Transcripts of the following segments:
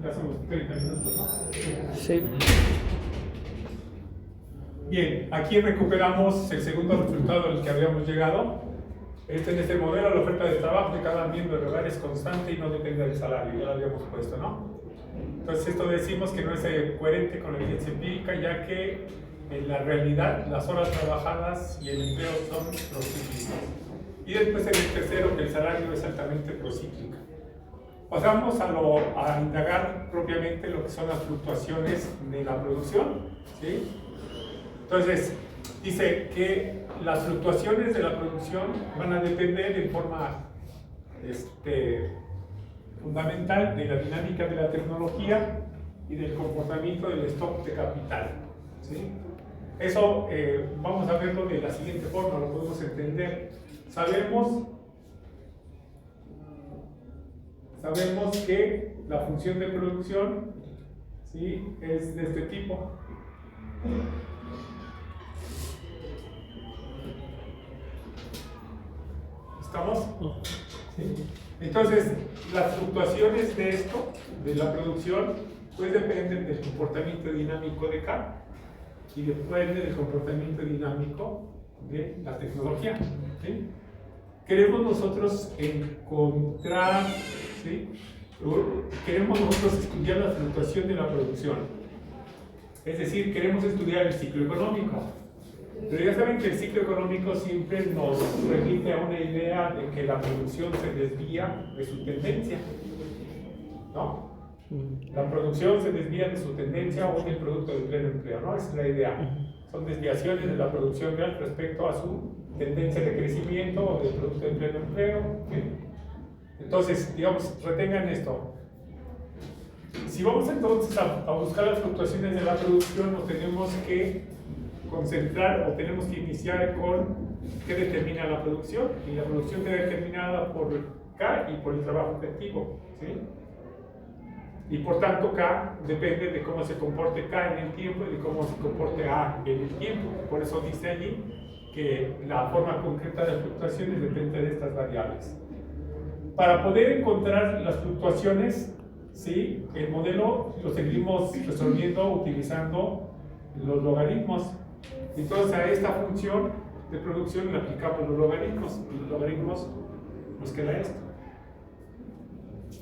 Ya son 30 minutos, ¿no? Sí. Bien, aquí recuperamos el segundo resultado al que habíamos llegado. En este modelo, la oferta de trabajo de cada miembro del hogar es constante y no depende del salario, ya lo habíamos puesto, ¿no? Entonces esto decimos que no es coherente con la evidencia empírica, ya que en la realidad las horas trabajadas y el empleo son procíclicos. Y después en el tercero, que el salario es altamente procíclico. Pasamos a indagar propiamente lo que son las fluctuaciones de la producción, ¿sí? Entonces, dice que las fluctuaciones de la producción van a depender en forma fundamental de la dinámica de la tecnología y del comportamiento del stock de capital, ¿sí? Eso vamos a verlo de la siguiente forma, lo podemos entender. Sabemos que la función de producción, ¿sí?, es de este tipo. ¿Estamos? ¿Sí? Entonces, las fluctuaciones de esto, de la producción, pues dependen del comportamiento dinámico de K y depende del comportamiento dinámico de la tecnología, ¿sí? Queremos nosotros encontrar, ¿sí?, queremos nosotros estudiar la fluctuación de la producción. Es decir, queremos estudiar el ciclo económico. Pero ya saben que el ciclo económico siempre nos remite a una idea de que la producción se desvía de su tendencia, ¿no? La producción se desvía de su tendencia o del producto del pleno empleo, ¿no? Esa es la idea. Son desviaciones de la producción real respecto a su tendencia de crecimiento o del producto del pleno empleo, ¿sí? Entonces, digamos, retengan esto. Si vamos entonces a buscar las fluctuaciones de la producción, nos tenemos que concentrar o tenemos que iniciar con qué determina la producción, y la producción queda determinada por K y por el trabajo efectivo, ¿sí? Y por tanto K depende de cómo se comporte K en el tiempo y de cómo se comporte A en el tiempo. Por eso dice allí que la forma concreta de fluctuaciones depende de estas variables. Para poder encontrar las fluctuaciones, ¿sí?, el modelo lo seguimos resolviendo utilizando los logaritmos. Entonces a esta función de producción le aplicamos los logaritmos, y los logaritmos nos queda esto,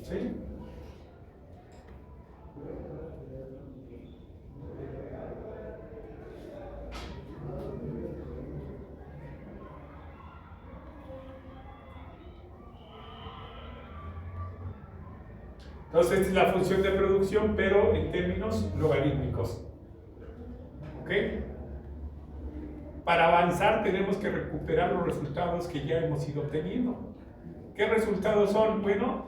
¿sí? Entonces esta es la función de producción, pero en términos logarítmicos, ¿ok? Para avanzar tenemos que recuperar los resultados que ya hemos ido obteniendo. ¿Qué resultados son? Bueno,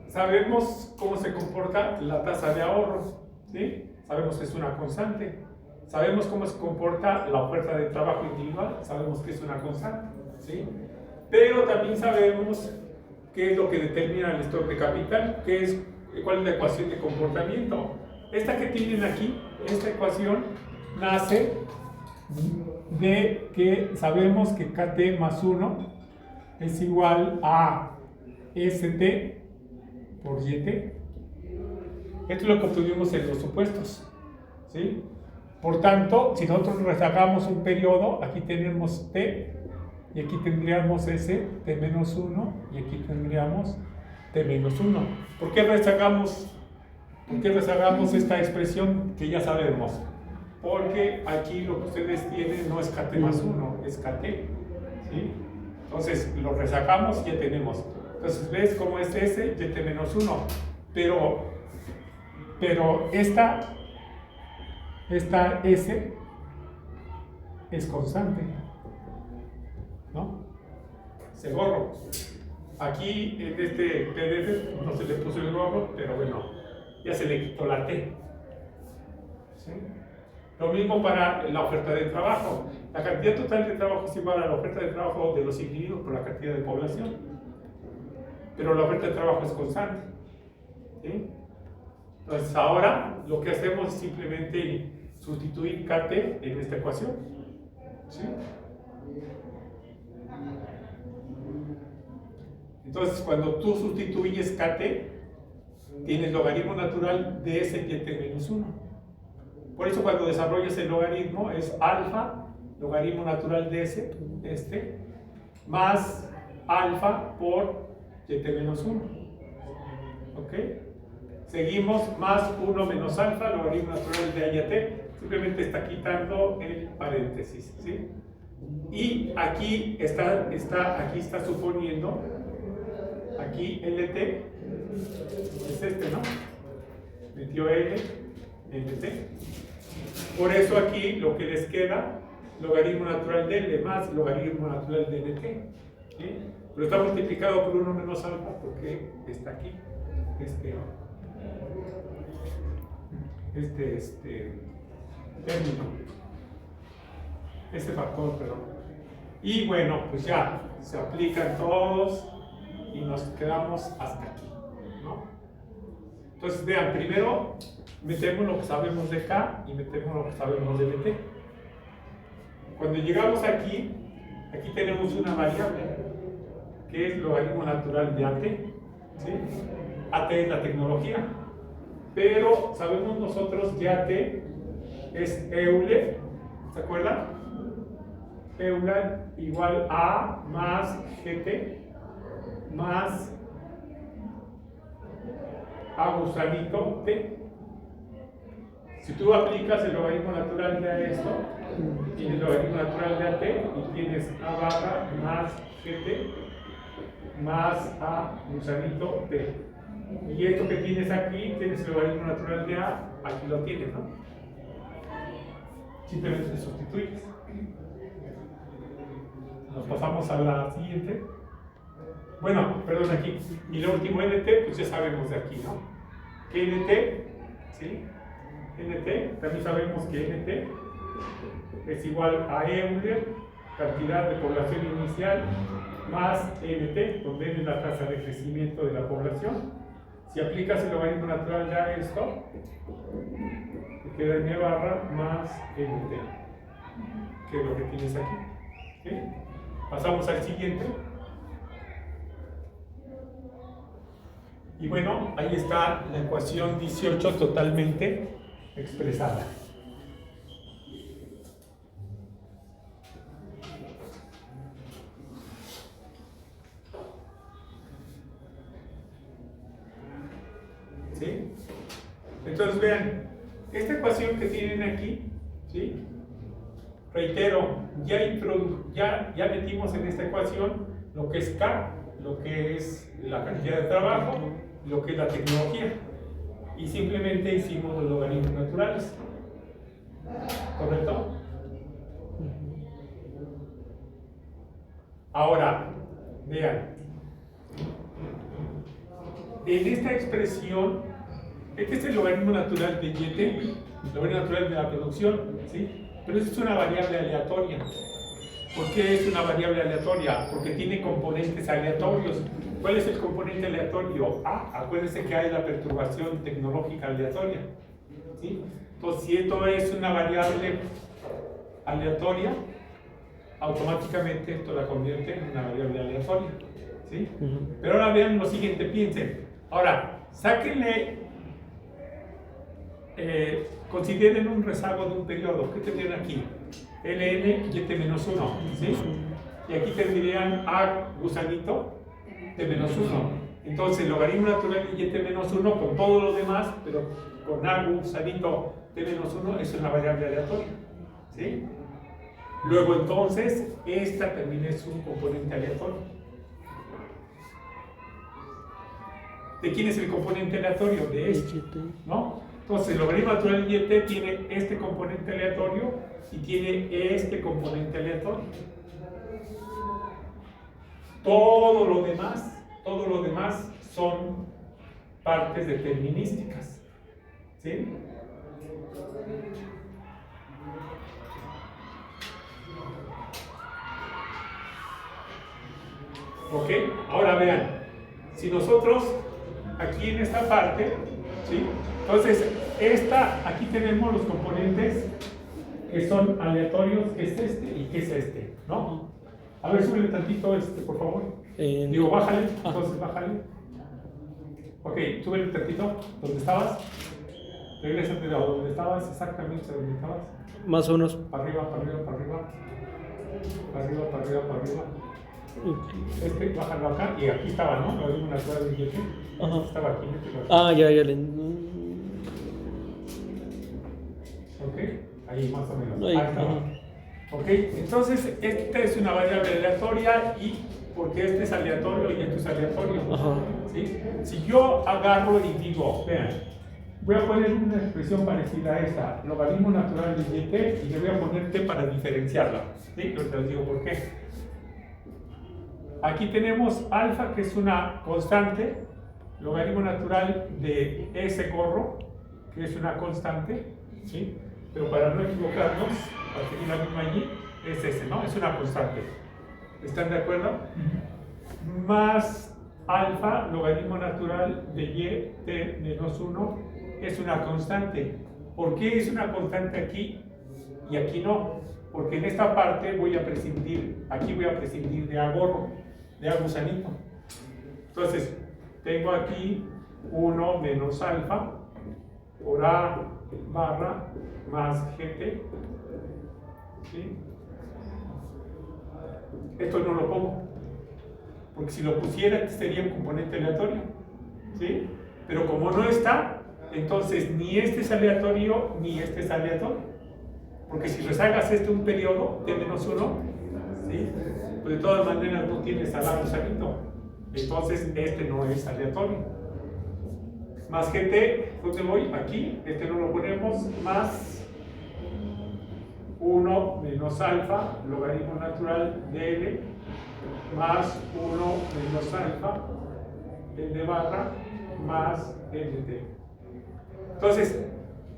sabemos cómo se comporta la tasa de ahorro, ¿sí? Sabemos que es una constante. Sabemos cómo se comporta la oferta de trabajo individual, sabemos que es una constante, ¿sí? Pero también sabemos qué es lo que determina el stock de capital, cuál es la ecuación de comportamiento. Esta que tienen aquí, esta ecuación nace de que sabemos que KT más 1 es igual a ST por YT. Esto es lo que obtuvimos en los supuestos, ¿sí? Por tanto, si nosotros rezagamos un periodo, aquí tenemos T, y aquí tendríamos S, T menos 1, y aquí tendríamos T menos 1. ¿Por qué rezagamos esta expresión que ya sabemos? Porque aquí lo que ustedes tienen no es KT más 1, es KT, ¿sí? Entonces lo rezagamos y ya tenemos. Entonces ves cómo es S, YT menos 1. Pero esta S es constante, ¿no? Se gorro. Aquí en este PDF no se le puso el gorro, pero bueno, ya se le quitó la T, ¿sí? Lo mismo para la oferta de trabajo. La cantidad total de trabajo es igual a la oferta de trabajo de los individuos por la cantidad de población. Pero la oferta de trabajo es constante, ¿sí? Entonces ahora lo que hacemos es simplemente sustituir KT en esta ecuación, ¿sí? Entonces cuando tú sustituyes KT tienes logaritmo natural de s en yt menos 1. Por eso cuando desarrollas el logaritmo es alfa, logaritmo natural de s, más alfa por yt menos 1. ¿Ok? Seguimos más 1 menos alfa, logaritmo natural de AYT. Simplemente está quitando el paréntesis, ¿sí? Y aquí está suponiendo, aquí LT, es ¿no? Metió L, LT. Por eso aquí lo que les queda, logaritmo natural de L más logaritmo natural de LT, ¿sí? Pero está multiplicado por 1 menos alfa porque está aquí, término, este factor, perdón. Y bueno, pues ya se aplican todos y nos quedamos hasta aquí, ¿no? Entonces vean, primero metemos lo que sabemos de K y metemos lo que sabemos de LT. Cuando llegamos aquí tenemos una variable que es logaritmo natural de AT, ¿sí? AT es la tecnología, pero sabemos nosotros que AT es Euler, ¿se acuerdan? Euler igual a más GT más a gusanito T. Si tú aplicas el logaritmo natural de esto, tienes el logaritmo natural de AT y tienes A barra más GT más a gusanito T. Y esto que tienes aquí, tienes el logaritmo natural de A, aquí lo tienes, ¿no? Simplemente te sustituyes. Nos pasamos a la siguiente. Bueno, perdón, aquí. Y lo último NT, pues ya sabemos de aquí, ¿no? Que NT, ¿sí? NT, también sabemos que NT es igual a Euler, cantidad de población inicial, más NT, donde es la tasa de crecimiento de la población. Si aplicas el logaritmo natural ya esto, te queda N barra más NT, que es lo que tienes aquí. ¿Sí? Pasamos al siguiente. Y bueno, ahí está la ecuación 18 totalmente expresada. ¿Sí? Entonces vean, esta ecuación que tienen aquí, ¿sí? Reitero, ya metimos en esta ecuación lo que es K, lo que es la cantidad de trabajo, lo que es la tecnología, y simplemente hicimos los logaritmos naturales, ¿correcto? Ahora, vean, en esta expresión, este es el logaritmo natural de YT, el logaritmo natural de la producción, ¿sí? Pero es una variable aleatoria. ¿Por qué es una variable aleatoria? Porque tiene componentes aleatorios. ¿Cuál es el componente aleatorio? Acuérdense que hay la perturbación tecnológica aleatoria, ¿sí? Entonces, si esto es una variable aleatoria, automáticamente esto la convierte en una variable aleatoria, ¿sí? Pero ahora vean lo siguiente, piensen. Ahora, sáquenle, consideren un rezago de un periodo. ¿Qué tendrían aquí? Ln y t-1, ¿sí? Y aquí tendrían A gusanito t-1. Entonces, el logaritmo natural de t-1 con todos los demás, pero con A gusanito t-1 es una variable aleatoria, ¿sí? Luego, entonces, esta también es un componente aleatorio. ¿De quién es el componente aleatorio? De este, ¿no? Entonces, el logaritmo natural de YT tiene este componente aleatorio y tiene este componente aleatorio. Todo lo demás son partes determinísticas, ¿sí? ¿Ok? Ahora vean, si nosotros aquí en esta parte, ¿sí? Entonces, aquí tenemos los componentes que son aleatorios, que es este y que es este, ¿no? A ver, súbele tantito por favor. Digo, bájale, entonces bájale. Ok, sube un tantito. ¿Dónde estabas? Regrésate a donde estabas, exactamente donde estabas. Más o menos. Para arriba, para arriba, para arriba. Para arriba, para arriba, para arriba. Bájalo acá. Y aquí estaba, ¿no? Lo vimos natural del billete. Ajá. Estaba aquí, ¿no? Ah, ya. Ok, ahí más o menos. Ahí, Ahí estaba. ajá. Ok, entonces esta es una variable aleatoria y porque este es aleatorio y esto es aleatorio. Ajá. ¿Sí? Si yo agarro y digo, vean, voy a poner una expresión parecida a esta, logaritmo natural de y y le voy a poner t para diferenciarla. ¿Sí? Yo te digo por qué. Aquí tenemos alfa, que es una constante, logaritmo natural de ese gorro, que es una constante, ¿sí? Pero para no equivocarnos, para seguir la misma allí, es ese, ¿no? Es una constante. ¿Están de acuerdo? Más alfa, logaritmo natural de y, t menos 1, es una constante. ¿Por qué es una constante aquí y aquí no? Porque en esta parte voy a prescindir, aquí voy a prescindir de a gorro, de a gusanito. Entonces, tengo aquí 1 menos alfa por a barra más gt. ¿Sí? Esto no lo pongo, porque si lo pusiera este sería un componente aleatorio, ¿sí? Pero como no está, entonces ni este es aleatorio ni este es aleatorio, porque si rezagas este un periodo de menos 1, ¿sí? Pues de todas maneras no tienes al lado salito, entonces este no es aleatorio. Más gt, ¿dónde voy? Aquí, este no lo ponemos, más 1 menos alfa, logaritmo natural de L, más 1 menos alfa, el de barra, más el de t. Entonces,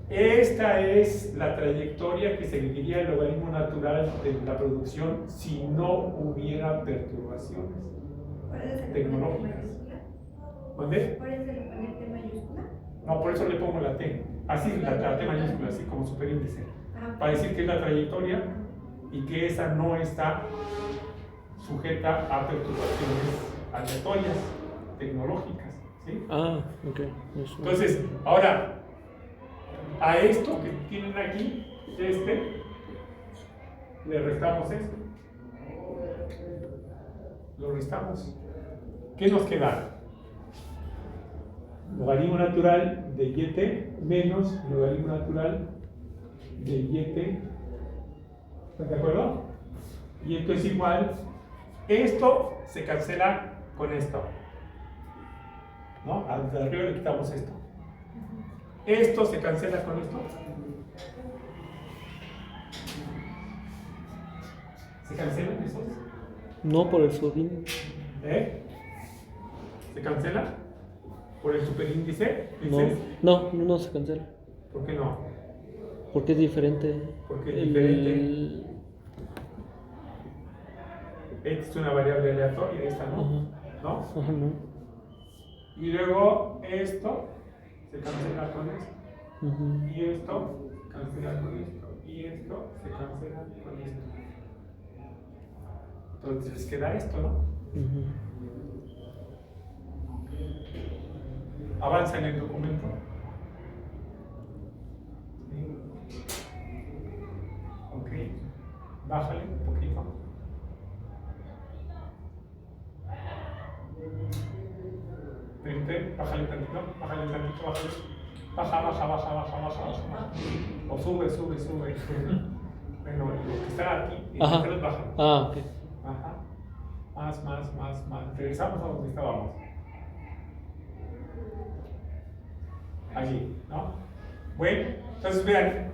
esta es la trayectoria que seguiría el logaritmo natural de la producción si no hubiera perturbaciones tecnológicas. ¿Dónde? ¿Puedes poner T mayúscula? No, por eso le pongo la T. Así, la T mayúscula, así como superíndice. Para decir que es la trayectoria y que esa no está sujeta a perturbaciones aleatorias, tecnológicas. ¿Sí? Ah, ok. Eso. Entonces, ahora, a esto que tienen aquí, le restamos esto. Lo restamos. ¿Qué nos queda? Logaritmo natural de yt menos logaritmo natural de yt. ¿Estás de acuerdo? Y esto es igual. Esto se cancela con esto. ¿No? Al de arriba le quitamos esto. Esto se cancela con esto. ¿Se cancelan esos? No, por el sodín. ¿Eh? ¿Se cancela? ¿Por el superíndice? No se cancela. ¿Por qué no? Porque es diferente. Porque es diferente. Esta es una variable aleatoria, esta no. Ajá. ¿No? Ajá, no. Y luego esto se cancela con esto. Ujú. Y esto se cancela con esto. Y esto se cancela con esto. Entonces les queda esto, ¿no? Ujú. Avanza en el documento. Ok. Bájale un poquito. Vente, bájale tantito, bájale. Baja. O sube. Bueno, lo que está aquí, Ajá. baja. Ah, ok. Ajá. Más. Regresamos a donde estábamos. Allí, ¿no? Bueno, entonces vean,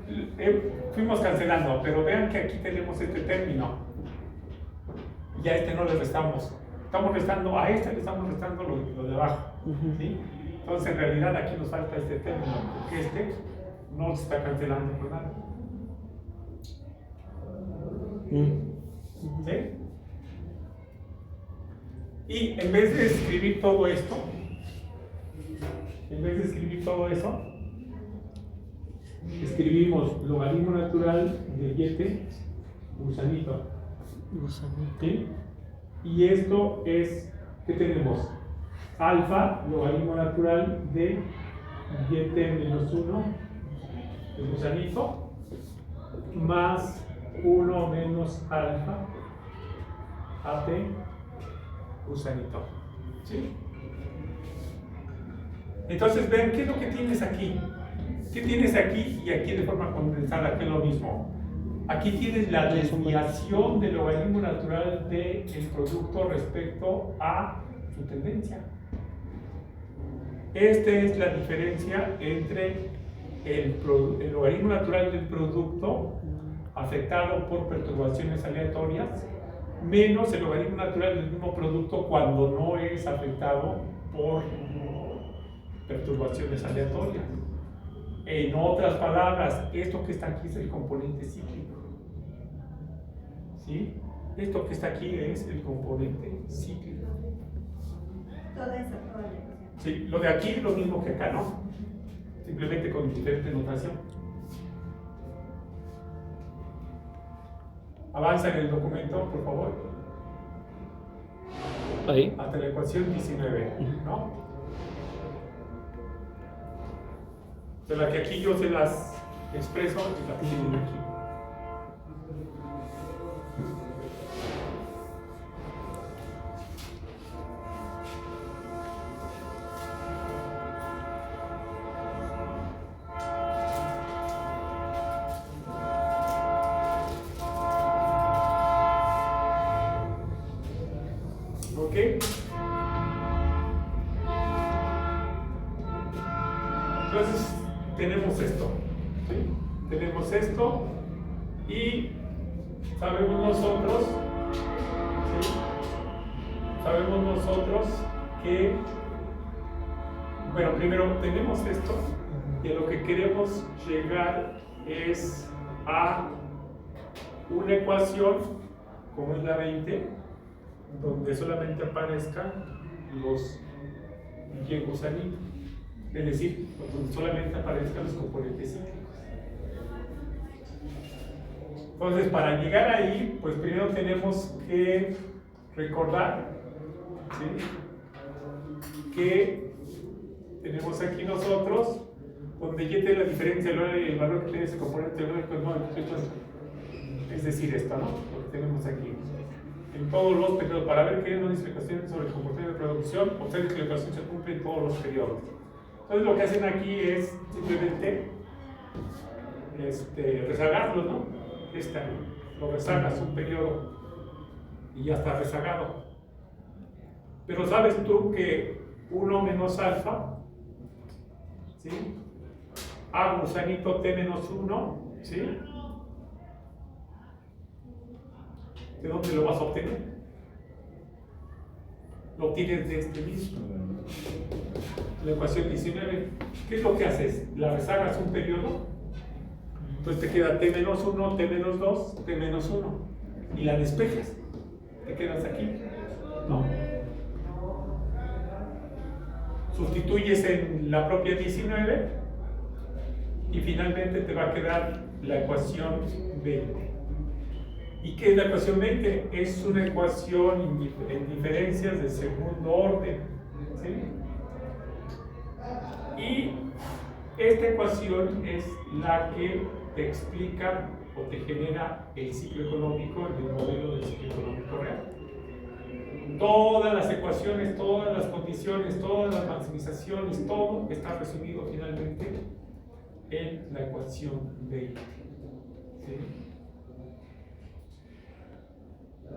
fuimos cancelando, pero vean que aquí tenemos este término. Y a este no le restamos. Estamos restando, a este le estamos restando lo de abajo. Ujú. ¿Sí? Entonces en realidad aquí nos falta este término, porque este no se está cancelando por nada. ¿Sí? Y en vez de escribir todo esto, eso, escribimos logaritmo natural de yt, gusanito. ¿Sí? Y esto es, ¿qué tenemos? alfa, logaritmo natural de YT menos 1, el gusanito, más 1 menos alfa, AT, gusanito. ¿Sí? Entonces, ven, ¿qué es lo que tienes aquí? ¿Qué tienes aquí y aquí de forma condensada? Que es lo mismo. Aquí tienes la desviación del logaritmo natural del producto respecto a su tendencia. Esta es la diferencia entre el logaritmo natural del producto afectado por perturbaciones aleatorias menos el logaritmo natural del mismo producto cuando no es afectado por perturbaciones aleatorias. En otras palabras, esto que está aquí es el componente cíclico. ¿Sí? Esto que está aquí es el componente cíclico. Toda esa ecuación. Sí, lo de aquí es lo mismo que acá, ¿no? Simplemente con diferente notación. Avanza en el documento, por favor. Ahí. Hasta la ecuación 19, ¿no? De la que aquí yo se las expreso y la que tienen aquí. ¿Ok? Entonces tenemos esto, ¿sí? Tenemos esto y sabemos nosotros, ¿sí? Sabemos nosotros que, bueno, primero tenemos esto y a lo que queremos llegar es a una ecuación como es la 20, donde solamente aparezcan los Y-gusanitos, es decir, donde solamente aparezcan los componentes cíclicos. Entonces, para llegar ahí, pues primero tenemos que recordar, ¿sí?, que tenemos aquí nosotros, donde Y tiene la diferencia, el valor que tiene ese componente lógico, no, es decir, esto, ¿no? Lo que tenemos aquí. En todos los periodos, para ver qué no dice cuestiones sobre el comportamiento de producción, observen que la ecuación se cumple en todos los periodos. Entonces lo que hacen aquí es simplemente rezagarlo, ¿no? Lo rezagas un periodo y ya está rezagado. Pero sabes tú que 1 menos alfa, ¿sí?, A gusanito T menos 1, ¿sí?, ¿de dónde lo vas a obtener? Lo obtienes de este mismo. La ecuación 19. ¿Qué es lo que haces? La rezagas un periodo, entonces te queda T menos 1, T menos 2, T menos 1. Y la despejas. Te quedas aquí. ¿No? Sustituyes en la propia 19 y finalmente te va a quedar la ecuación 20. ¿Y qué es la ecuación 20? Es una ecuación en diferencias de segundo orden, ¿sí? Y esta ecuación es la que te explica o te genera el ciclo económico en el modelo del ciclo económico real. Todas las ecuaciones, todas las condiciones, todas las maximizaciones, todo está resumido finalmente en la ecuación 20. ¿Sí?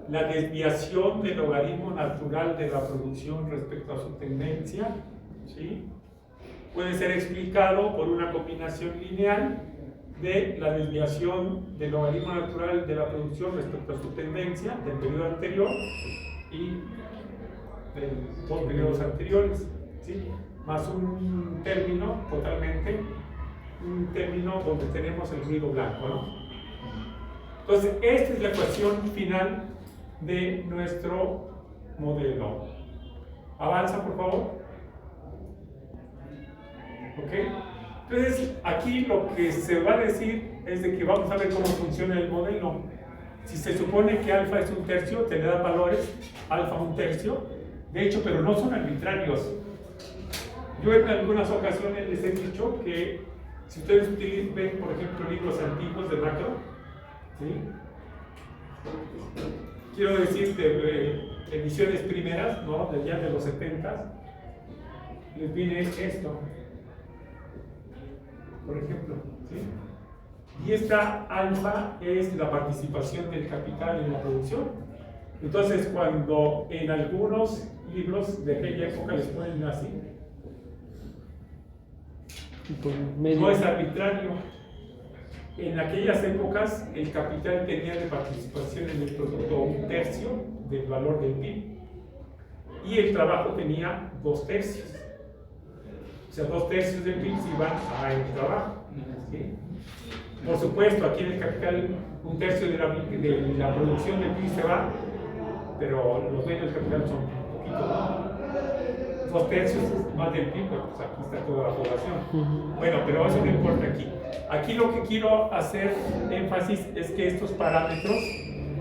La desviación del logaritmo natural de la producción respecto a su tendencia, ¿sí?, puede ser explicado por una combinación lineal de la desviación del logaritmo natural de la producción respecto a su tendencia del periodo anterior y de dos periodos anteriores, ¿sí?, más un término totalmente, un término donde tenemos el ruido blanco, ¿no? Entonces, esta es la ecuación final de nuestro modelo. Avanza, por favor. ¿Ok? Entonces, aquí lo que se va a decir es de que vamos a ver cómo funciona el modelo. Si se supone que alfa es un tercio, te le da valores, alfa un tercio, De hecho, pero no son arbitrarios. Yo en algunas ocasiones les he dicho que si ustedes ven, por ejemplo, libros antiguos de macro, ¿sí? Quiero decir de ediciones primeras, ¿no? De ya de los 70, les viene esto, por ejemplo, ¿sí? Y esta alfa es la participación del capital en la producción. Entonces, cuando en algunos libros de aquella época les ponen así, Por medio. no es arbitrario. En aquellas épocas el capital tenía de participación en el producto 1/3 del valor del PIB y el trabajo tenía 2/3. O sea, 2/3 del PIB se iban al trabajo, ¿sí? Por supuesto, aquí en el capital 1/3 de la producción del PIB se va, pero los dueños del capital son un poquito, ¿no? 2/3 más del PIB, pues aquí está toda la población. Bueno, pero eso no importa aquí. Aquí lo que quiero hacer énfasis es que estos parámetros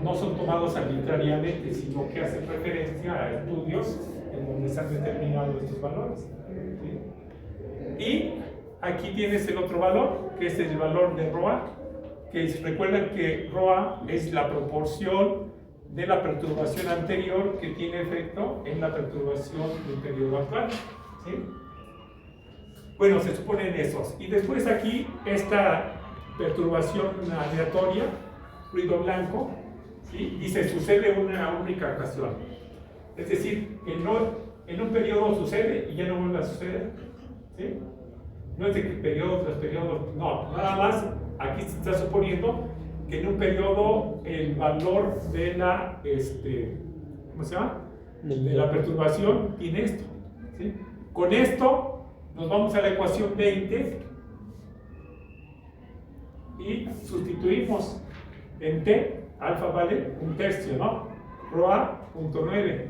no son tomados arbitrariamente, sino que hacen referencia a estudios en donde se han determinado estos valores, ¿sí? Y aquí tienes el otro valor, que es el valor de ROA, que recuerden que ROA es la proporción de la perturbación anterior que tiene efecto en la perturbación del periodo actual, ¿sí? Bueno, se suponen esos. Y después aquí esta perturbación aleatoria, ruido blanco, ¿sí? Y se sucede una única ocasión. Es decir, en un periodo sucede y ya no vuelve a suceder, ¿sí? No es de que periodo tras periodo, no, nada más aquí se está suponiendo que en un periodo el valor de la, ¿cómo se llama? De la perturbación tiene esto, ¿sí? Con esto nos vamos a la ecuación 20 y sustituimos en T, alfa vale 1/3, ¿no? ROA, 0.9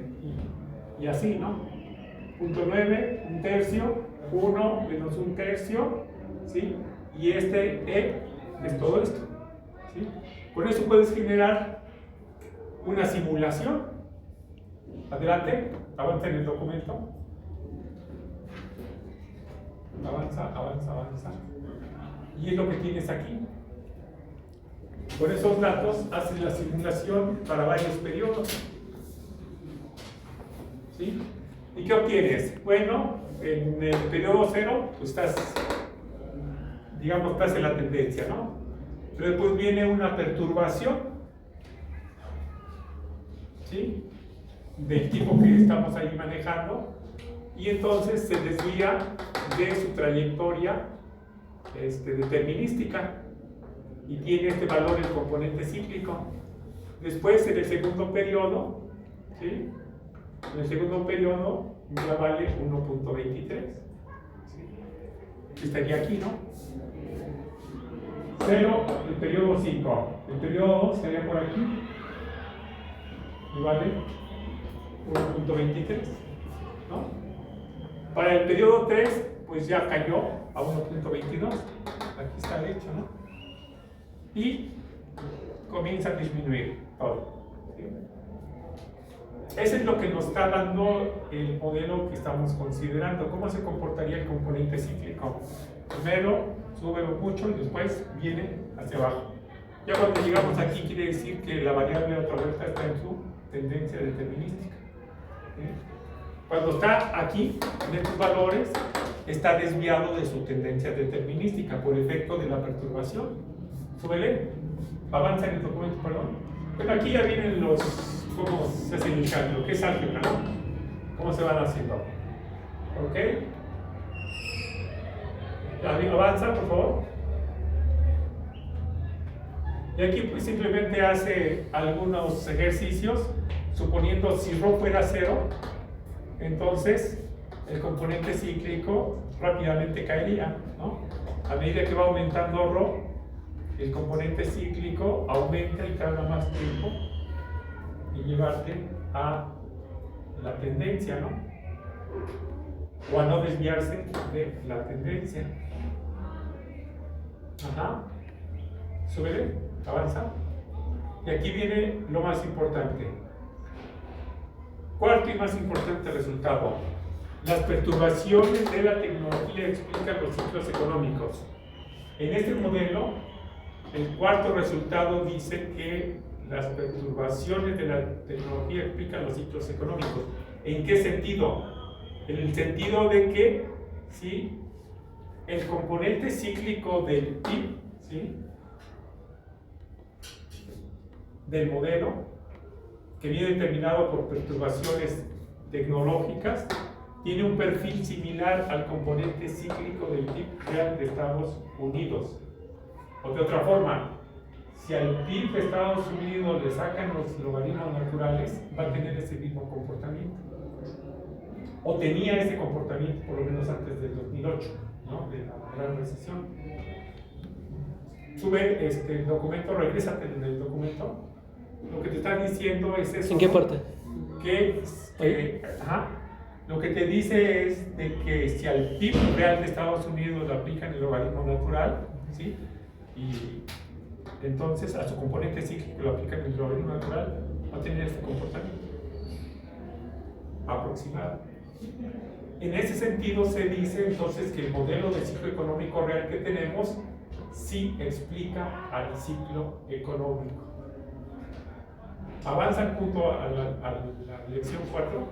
y así, ¿no? 0.9, 1/3, 1 menos 1/3, ¿sí? Y este E es todo esto, ¿sí? Con eso puedes generar una simulación. Adelante, avanza en el documento. Avanza, avanza, avanza. Y es lo que tienes aquí. Con esos datos haces la simulación para varios periodos, ¿sí? ¿Y qué obtienes? Bueno, en el periodo 0, pues estás, digamos, estás en la tendencia, ¿no? Pero después viene una perturbación, ¿sí? Del tipo que estamos ahí manejando, y entonces se desvía de su trayectoria determinística y tiene este valor el componente cíclico. Después, en el segundo periodo, ¿sí? En el segundo periodo ya vale 1.23, ¿sí? Estaría aquí, ¿no? 0, el periodo 5. El periodo 2 estaría por aquí y vale 1.23, ¿no? Para el periodo 3, pues ya cayó a 1.22. Aquí está el hecho, ¿no? Y comienza a disminuir todo, ¿sí? Eso es lo que nos está dando el modelo que estamos considerando. ¿Cómo se comportaría el componente cíclico? Primero sube mucho y después viene hacia abajo. Ya cuando llegamos aquí quiere decir que la variable otra vuelta está en su tendencia determinística, ¿sí? Cuando está aquí, en estos valores, está desviado de su tendencia determinística por efecto de la perturbación. Súbele, avanza en el documento, perdón. Bueno, aquí ya vienen los, cómo se hace el cálculo, que es álgebra, ¿no? Cómo se van haciendo. ¿Ok? Avanza, por favor. Y aquí pues simplemente hace algunos ejercicios, suponiendo si ρ fuera 0, entonces el componente cíclico rápidamente caería, ¿no? A medida que va aumentando ρ, el componente cíclico aumenta y tarda más tiempo en llevarte a la tendencia, ¿no? O a no desviarse de la tendencia. Ajá. Súbele, avanza. Y aquí viene lo más importante. Cuarto y más importante resultado: las perturbaciones de la tecnología explican los ciclos económicos. En este modelo, el cuarto resultado dice que las perturbaciones de la tecnología explican los ciclos económicos. ¿En qué sentido? En el sentido de que, ¿sí?, el componente cíclico del PIB, ¿sí?, del modelo, que viene determinado por perturbaciones tecnológicas, tiene un perfil similar al componente cíclico del PIB real de Estados Unidos. O de otra forma, si al PIB de Estados Unidos le sacan los logaritmos naturales, va a tener ese mismo comportamiento. O tenía ese comportamiento por lo menos antes del 2008, ¿no?, de la gran recesión. Sube el documento, regrésate en el documento. Lo que te están diciendo es eso. ¿En qué parte? Lo que te dice es de que si al PIB real de Estados Unidos le aplican el logaritmo natural, ¿sí?, y entonces a su componente cíclico le aplican el logaritmo natural, va a tener este comportamiento aproximado. En ese sentido se dice entonces que el modelo de ciclo económico real que tenemos sí explica al ciclo económico. Avanza junto a la lección 4.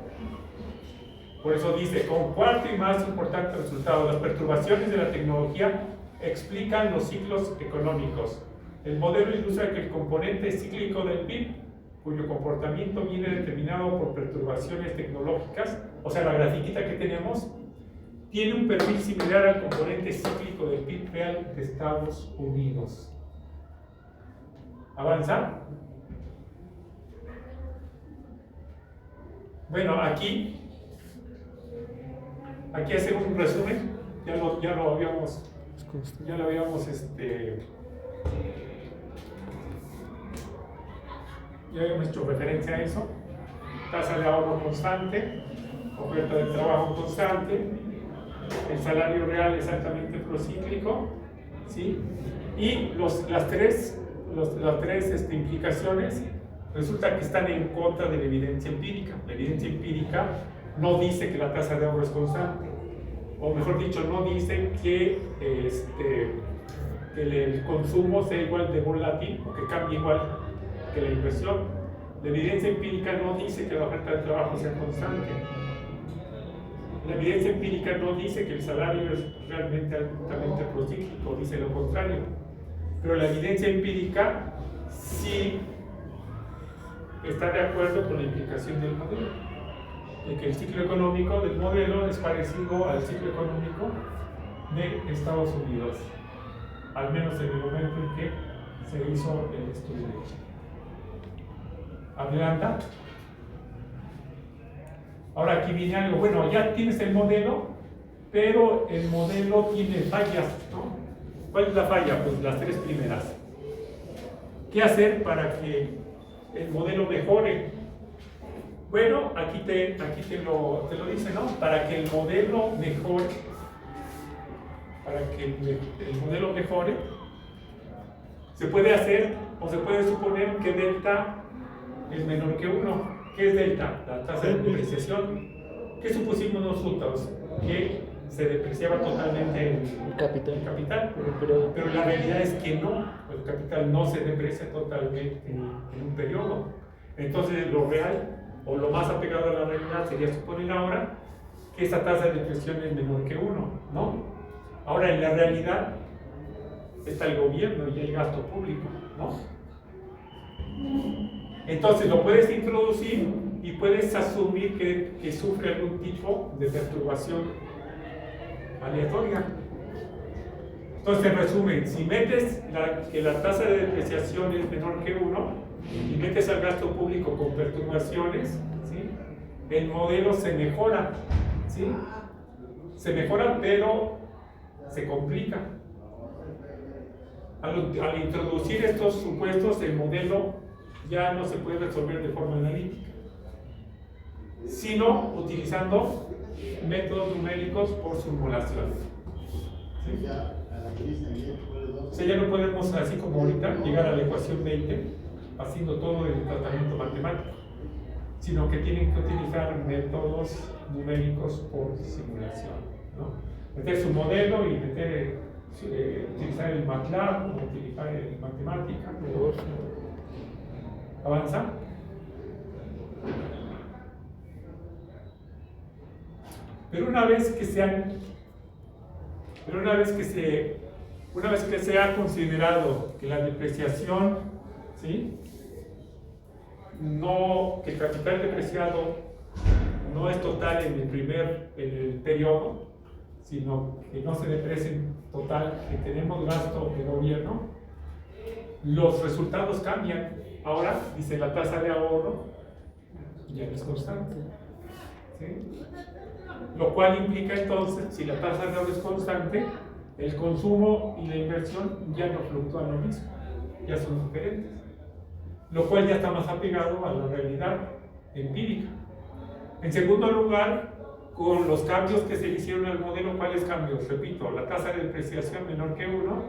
Por eso dice, con cuarto y más importante resultado, las perturbaciones de la tecnología explican los ciclos económicos. El modelo ilustra que el componente cíclico del PIB, cuyo comportamiento viene determinado por perturbaciones tecnológicas, o sea, la grafiquita que tenemos, tiene un perfil similar al componente cíclico del PIB real de Estados Unidos. ¿Avanza? Bueno, aquí hacemos un resumen. Ya lo habíamos hecho referencia a eso. Tasa de ahorro constante, oferta de trabajo constante, el salario real exactamente procíclico, ¿sí? Y las tres implicaciones resulta que están en contra de la evidencia empírica. La evidencia empírica no dice que la tasa de ahorro es constante, o mejor dicho, no dice que el consumo sea igual de volátil o que cambie igual que la inversión. La evidencia empírica no dice que la oferta de trabajo sea constante. La evidencia empírica no dice que el salario es realmente altamente procíclico, dice lo contrario. Pero la evidencia empírica sí está de acuerdo con la implicación del modelo, de que el ciclo económico del modelo es parecido al ciclo económico de Estados Unidos, al menos en el momento en que se hizo el estudio. Adelanta. Ahora aquí viene algo, bueno, ya tienes el modelo, pero el modelo tiene fallas, ¿no? ¿Cuál es la falla? Pues las tres primeras. ¿Qué hacer para que el modelo mejore? Bueno, aquí te lo dice, ¿no? Para que el modelo mejore, se puede hacer o se puede suponer que delta es menor que 1. ¿Qué es delta? La tasa de depreciación. ¿Qué supusimos nosotros? Que se depreciaba totalmente el capital. Pero la realidad es que no, el capital no se deprecia totalmente en un periodo. Entonces lo real, o lo más apegado a la realidad, sería suponer ahora que esa tasa de depreciación es menor que 1, ¿no? Ahora en la realidad está el gobierno y el gasto público, ¿no? Entonces lo puedes introducir y puedes asumir que sufre algún tipo de perturbación aleatoria. Entonces, en resumen, si metes que la tasa de depreciación es menor que 1 y metes al gasto público con perturbaciones, ¿sí?, el modelo se mejora, ¿sí? Se mejora, pero se complica. Al introducir estos supuestos, el modelo ya no se puede resolver de forma analítica, sino utilizando métodos numéricos por simulación. ¿Sí? O sea, ya no podemos, así como ahorita, llegar a la ecuación 20 haciendo todo el tratamiento matemático. sino que tienen que utilizar métodos numéricos por simulación, ¿no? Meter su modelo y utilizar el MATLAB o utilizar el matemática. ¿Avanza? Pero una vez que se ha considerado que la depreciación, ¿sí?, que el capital depreciado no es total en el periodo, sino que no se deprecia en total, que tenemos gasto de gobierno, los resultados cambian. Ahora, dice, la tasa de ahorro ya no es constante, ¿sí? Lo cual implica entonces, si la tasa de ahorro es constante, el consumo y la inversión ya no fluctúan lo mismo, ya son diferentes, lo cual ya está más apegado a la realidad empírica. En segundo lugar, con los cambios que se hicieron al modelo, ¿cuáles cambios? Repito, la tasa de depreciación menor que 1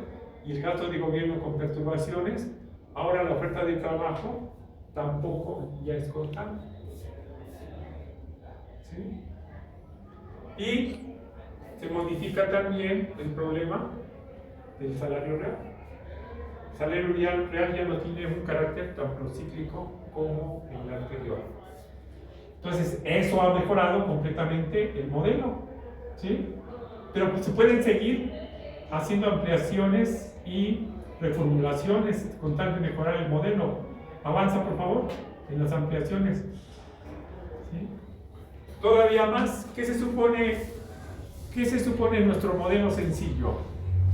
y el gasto de gobierno con perturbaciones. Ahora la oferta de trabajo tampoco ya es constante, ¿sí? Y se modifica también el problema del salario real. El salario real ya no tiene un carácter tan procíclico como el anterior. Entonces, eso ha mejorado completamente el modelo, ¿sí? Pero pues, se pueden seguir haciendo ampliaciones y reformulaciones con tal de mejorar el modelo. Avanza, por favor, en las ampliaciones, ¿sí? Todavía más, ¿qué se supone en nuestro modelo sencillo?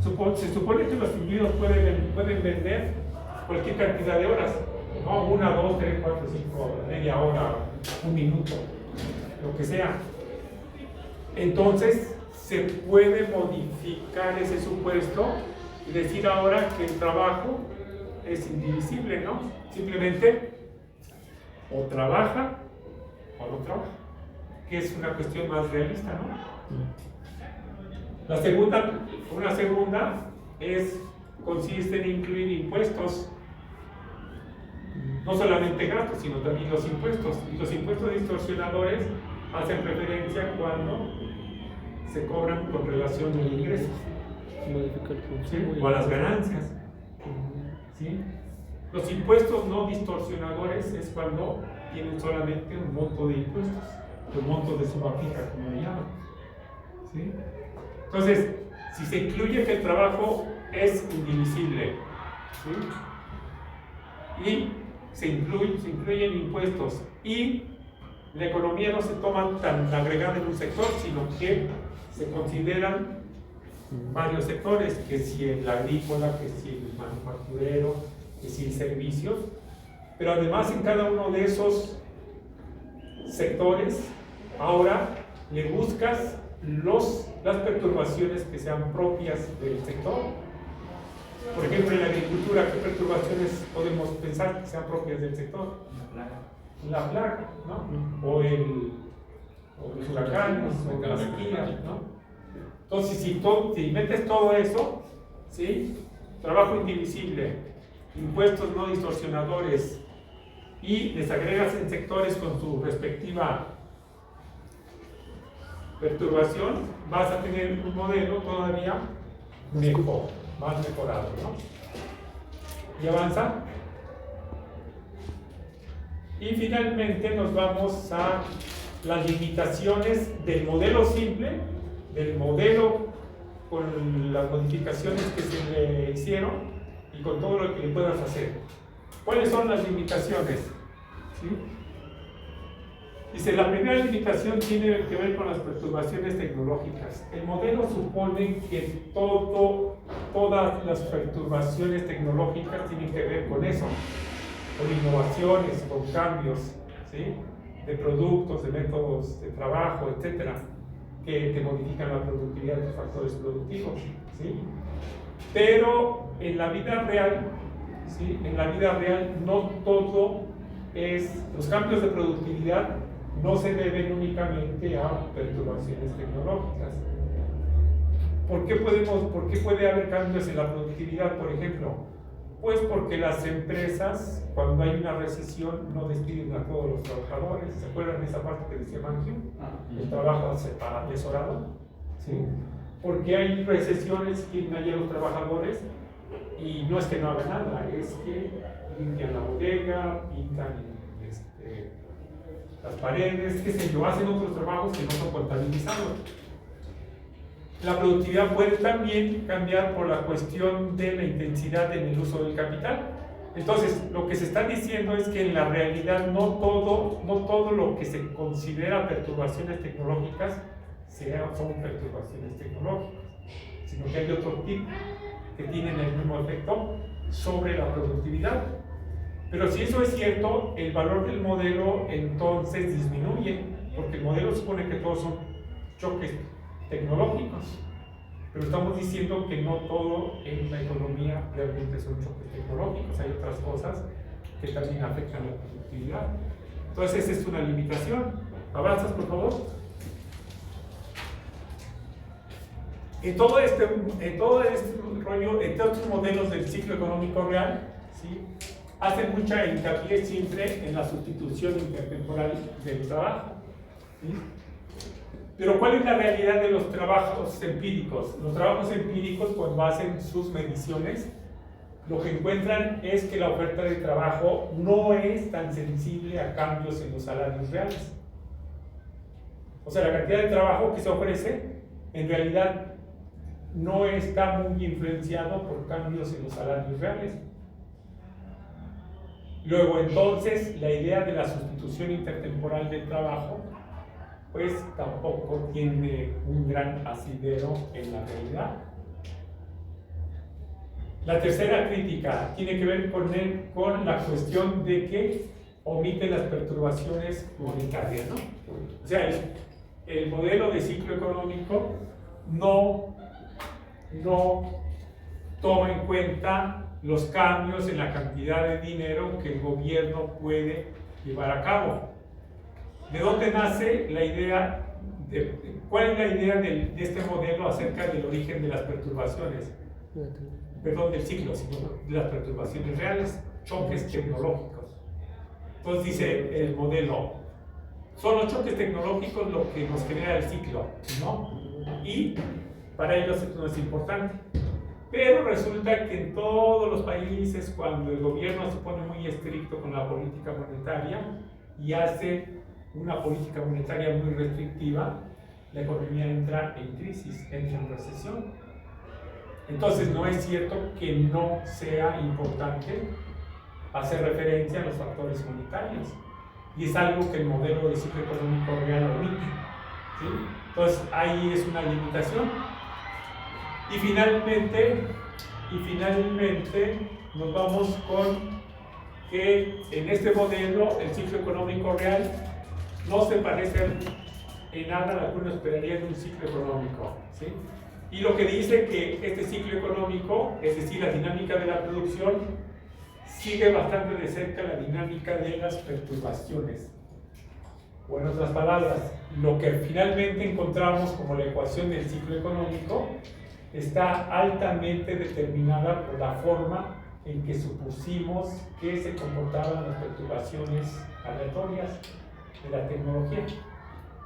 Se supone que los individuos pueden vender cualquier cantidad de horas, ¿no? 1, 2, 3, 4, 5, media hora, 1 minuto, lo que sea. Entonces, se puede modificar ese supuesto y decir ahora que el trabajo es indivisible, ¿no? Simplemente o trabaja o no trabaja, que es una cuestión más realista, ¿no? Una segunda consiste en incluir impuestos, no solamente gastos, sino también los impuestos. Y los impuestos distorsionadores hacen referencia cuando se cobran con relación al ingreso, ¿sí?, o a las ganancias, ¿sí? Los impuestos no distorsionadores es cuando tienen solamente un monto de impuestos, un monto de suma fija, como le llaman, ¿sí? Entonces, si se incluye que el trabajo es indivisible, ¿sí?, y se incluyen impuestos y la economía no se toma tan agregada en un sector, sino que se consideran varios sectores, que si el agrícola, que si el manufacturero, que si el servicios, pero además en cada uno de esos sectores ahora le buscas las perturbaciones que sean propias del sector. Por ejemplo, en la agricultura, ¿qué perturbaciones podemos pensar que sean propias del sector? La plaga, ¿no? O los huracanes, o las sequías, ¿no? Entonces, si metes todo eso, ¿sí?, trabajo indivisible, impuestos no distorsionadores, y les agregas en sectores con su respectiva perturbación, vas a tener un modelo todavía mejor, más mejorado, ¿no? Y avanza. Y finalmente nos vamos a las limitaciones del modelo simple, del modelo con las modificaciones que se le hicieron y con todo lo que le puedas hacer. ¿Cuáles son las limitaciones? ¿Sí? Dice, la primera limitación tiene que ver con las perturbaciones tecnológicas. El modelo supone que todas las perturbaciones tecnológicas tienen que ver con eso, con innovaciones, con cambios, ¿sí?, de productos, de métodos de trabajo, etcétera, que modifican la productividad de los factores productivos, ¿sí? Pero en la vida real, ¿sí?, en la vida real no todo los cambios de productividad no se deben únicamente a perturbaciones tecnológicas. ¿Por qué puede haber cambios en la productividad, por ejemplo? Pues porque las empresas, cuando hay una recesión, no despiden a todos los trabajadores. ¿Se acuerdan de esa parte que decía Mangio? El trabajo atesorado. ¿Sí? Porque hay recesiones que tienen allá los trabajadores y no es que no hagan nada, es que limpian la bodega, pintan las paredes, qué sé yo, hacen otros trabajos que no son contabilizados. La productividad puede también cambiar por la cuestión de la intensidad en el uso del capital. Entonces, lo que se está diciendo es que en la realidad no todo lo que se considera perturbaciones tecnológicas son perturbaciones tecnológicas, sino que hay otro tipo que tienen el mismo efecto sobre la productividad. Pero si eso es cierto, el valor del modelo entonces disminuye, porque el modelo supone que todos son choques tecnológicos, pero estamos diciendo que no todo en la economía realmente son choques tecnológicos, hay otras cosas que también afectan la productividad. Entonces esa es una limitación. ¿Avanzas, por favor? En todo este rollo, en todos los modelos del ciclo económico real, ¿sí?, hacen mucha hincapié siempre en la sustitución intertemporal del trabajo, ¿sí? Pero ¿cuál es la realidad de los trabajos empíricos? Los trabajos empíricos, cuando hacen sus mediciones, lo que encuentran es que la oferta de trabajo no es tan sensible a cambios en los salarios reales. O sea, la cantidad de trabajo que se ofrece, en realidad, no está muy influenciado por cambios en los salarios reales. Luego, entonces, la idea de la sustitución intertemporal del trabajo, pues tampoco tiene un gran asidero en la realidad. La tercera crítica tiene que ver con la cuestión de que omite las perturbaciones monetarias, ¿no? O sea, el modelo de ciclo económico no toma en cuenta los cambios en la cantidad de dinero que el gobierno puede llevar a cabo. ¿De dónde nace la idea? ¿Cuál es la idea de este modelo acerca del origen de las perturbaciones? Perdón, del ciclo, sino de las perturbaciones reales, choques tecnológicos. Entonces dice el modelo, son los choques tecnológicos lo que nos genera el ciclo, ¿no? Y para ellos esto no es importante. Pero resulta que en todos los países, cuando el gobierno se pone muy estricto con la política monetaria y hace una política monetaria muy restrictiva, la economía entra en crisis, entra en recesión. Entonces no es cierto que no sea importante hacer referencia a los factores monetarios. Y es algo que el modelo de ciclo económico real omite, ¿sí? Entonces ahí es una limitación. Y finalmente nos vamos con que en este modelo el ciclo económico real no se parece en nada a lo que uno esperaría de un ciclo económico, ¿sí? Y lo que dice que este ciclo económico, es decir, la dinámica de la producción, sigue bastante de cerca la dinámica de las perturbaciones. O en otras palabras, lo que finalmente encontramos como la ecuación del ciclo económico está altamente determinada por la forma en que supusimos que se comportaban las perturbaciones aleatorias de la tecnología.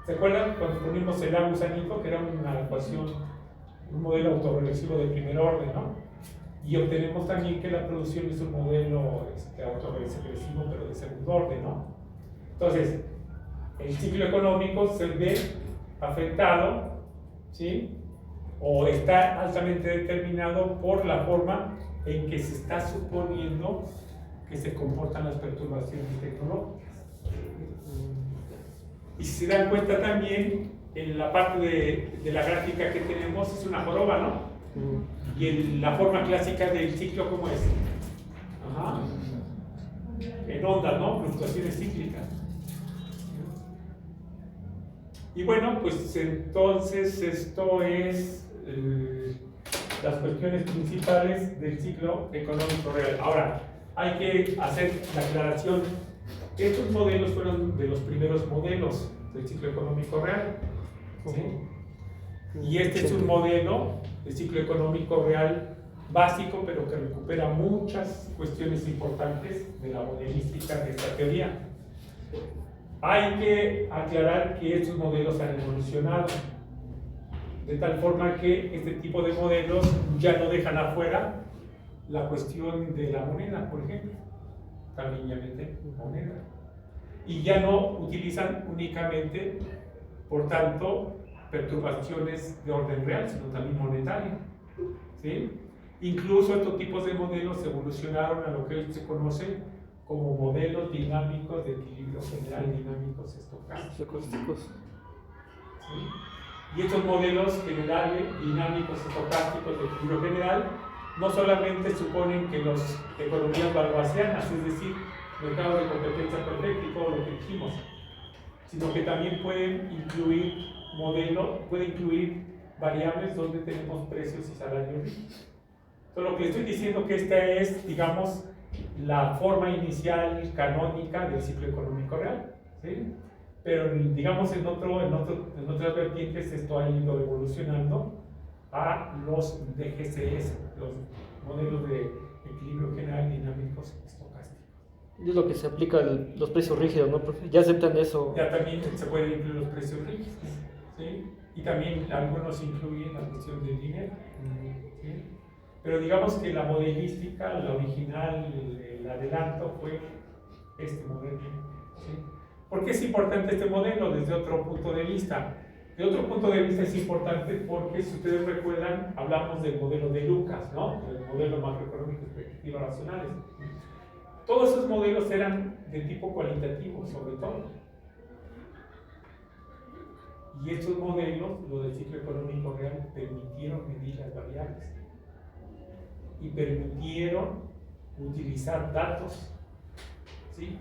¿Se acuerdan cuando ponimos el A gusanito, que era una ecuación, un modelo autorregresivo de primer orden, ¿no? Y obtenemos también que la producción es un modelo autorregresivo, pero de segundo orden, ¿no? Entonces, el ciclo económico se ve afectado, ¿sí?, o está altamente determinado por la forma en que se está suponiendo que se comportan las perturbaciones tecnológicas. Y si se dan cuenta también, en la parte de la gráfica que tenemos es una joroba, ¿no? Y la forma clásica del ciclo, ¿cómo es? Ajá. En ondas, ¿no? Fluctuaciones cíclicas. Y bueno, pues entonces esto es las cuestiones principales del ciclo económico real. Ahora, hay que hacer la aclaración. Estos modelos fueron de los primeros modelos del ciclo económico real, ¿sí? Y este es un modelo de ciclo económico real básico, pero que recupera muchas cuestiones importantes de la modelística de esta teoría. Hay que aclarar que estos modelos han evolucionado, de tal forma que este tipo de modelos ya no dejan afuera la cuestión de la moneda, por ejemplo, también ya meten moneda. Y ya no utilizan únicamente, por tanto, perturbaciones de orden real, sino también monetario. ¿Sí? Incluso estos tipos de modelos evolucionaron a lo que hoy se conoce como modelos dinámicos de equilibrio general, dinámicos estocásticos. ¿Sí? Y estos modelos generales, dinámicos estocásticos de equilibrio general, no solamente suponen que las economías balbacianas, es decir, mercado de competencia perfecta y todo lo que dijimos, sino que también pueden incluir variables donde tenemos precios y salarios rígidos. Entonces, lo que estoy diciendo que esta es, digamos, la forma inicial canónica del ciclo económico real, ¿sí? Pero, digamos, en otras vertientes esto ha ido evolucionando a los DGCS, los modelos de equilibrio general dinámicos estocásticos. Es lo que se aplica a los precios rígidos, ¿no, profe? ¿Ya aceptan eso? Ya también se pueden incluir los precios rígidos, ¿sí? Y también algunos incluyen la cuestión del dinero, ¿sí? Pero digamos que la modelística, la original, el adelanto fue este modelo, ¿sí? ¿Por qué es importante este modelo desde otro punto de vista? De otro punto de vista es importante porque, si ustedes recuerdan, hablamos del modelo de Lucas, ¿no? Del modelo macroeconómico de expectativas racionales. Todos esos modelos eran de tipo cualitativo, sobre todo. Y estos modelos, los del ciclo económico real, permitieron medir las variables y permitieron utilizar datos, ¿sí?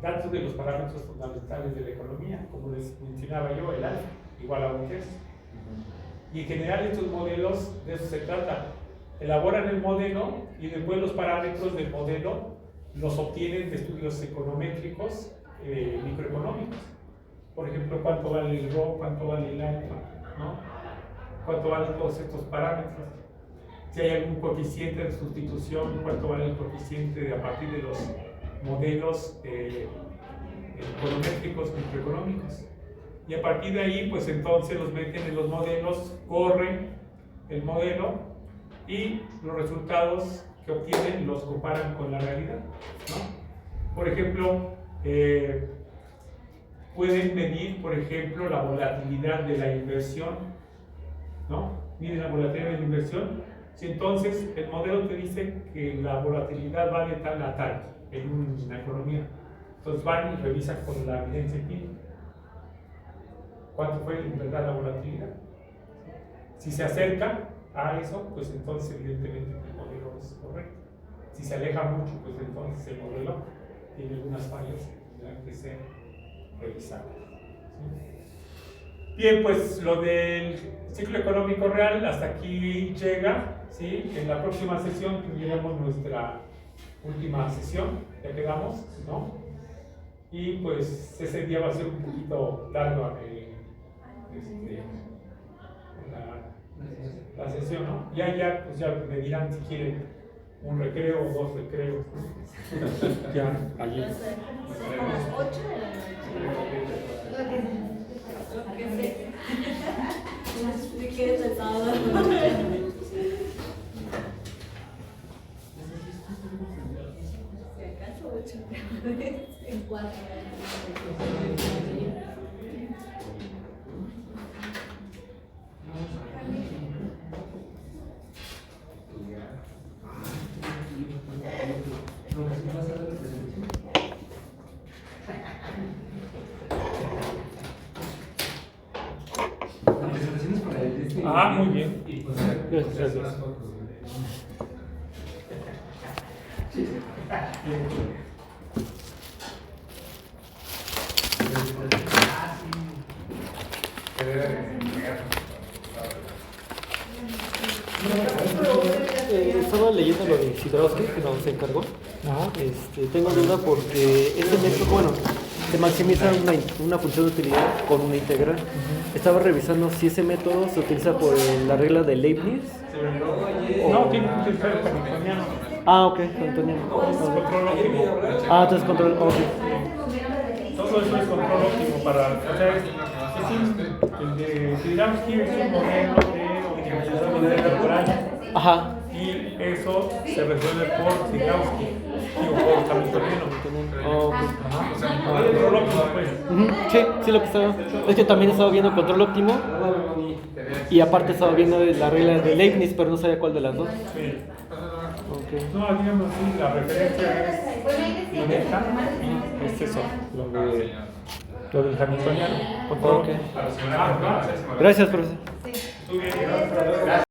Datos de los parámetros fundamentales de la economía, como les mencionaba yo, el alfa igual a 1 tercio. Y en general estos modelos, de eso se trata, elaboran el modelo y después los parámetros del modelo los obtienen de estudios econométricos microeconómicos. Por ejemplo, cuánto vale el RO, cuánto vale el alfa, ¿no? Cuánto valen todos estos parámetros. Si hay algún coeficiente de sustitución, cuánto vale el coeficiente a partir de los modelos econométricos microeconómicos. Y a partir de ahí, pues entonces los meten en los modelos, corren el modelo y los resultados que obtienen los comparan con la realidad, ¿no? Por ejemplo, pueden medir, por ejemplo, la volatilidad de la inversión, ¿no? Miden la volatilidad de la inversión. Si entonces el modelo te dice que la volatilidad vale tal a tal en una economía, entonces van y revisan con la evidencia empírica cuánto fue en verdad la volatilidad. Si se acerca a eso, pues entonces evidentemente el modelo es correcto. Si se aleja mucho, pues entonces el modelo tiene algunas fallas que tendrán que ser revisadas. ¿Sí? Bien, pues lo del ciclo económico real hasta aquí llega, ¿sí? En la próxima sesión tendremos nuestra última sesión, ya quedamos, ¿no? Y pues ese día va a ser un poquito largo la sesión, ¿no? Pues ya me dirán si quieren un recreo o 2 recreos. Ya, allí. Son las 8 de la noche. Lo que sé. Me quedé pesado. Si acaso 8 en 4. Ah, muy bien. Gracias. Estaba leyendo lo de Sidorowski, que nos encargó. Tengo duda porque ese método, bueno, se maximiza una función de utilidad con una integral. Estaba revisando si ese método se utiliza por la regla de Leibniz. No, tiene que utilizar el hamiltoniano. Ah, ok, Antonio. Es control óptimo. Ah, entonces control. Ok. Todo eso es control óptimo para. O sea, el de Szymanski es un modelo de optimización de temporales. Ajá. Y eso se resuelve por Szymanski y por hamiltoniano. Ok. Ajá. Control óptimo, pues. Ujú, sí, sí, lo que estaba. Es que también estaba viendo control óptimo y aparte estaba viendo la regla de Leibniz, pero no sabía cuál de las dos. Sí. Ok. No, digamos, sí, la referencia es esta. Es eso, lo del hamiltoniano. Control Ok. óptimo. Gracias, profesor. Tú bien,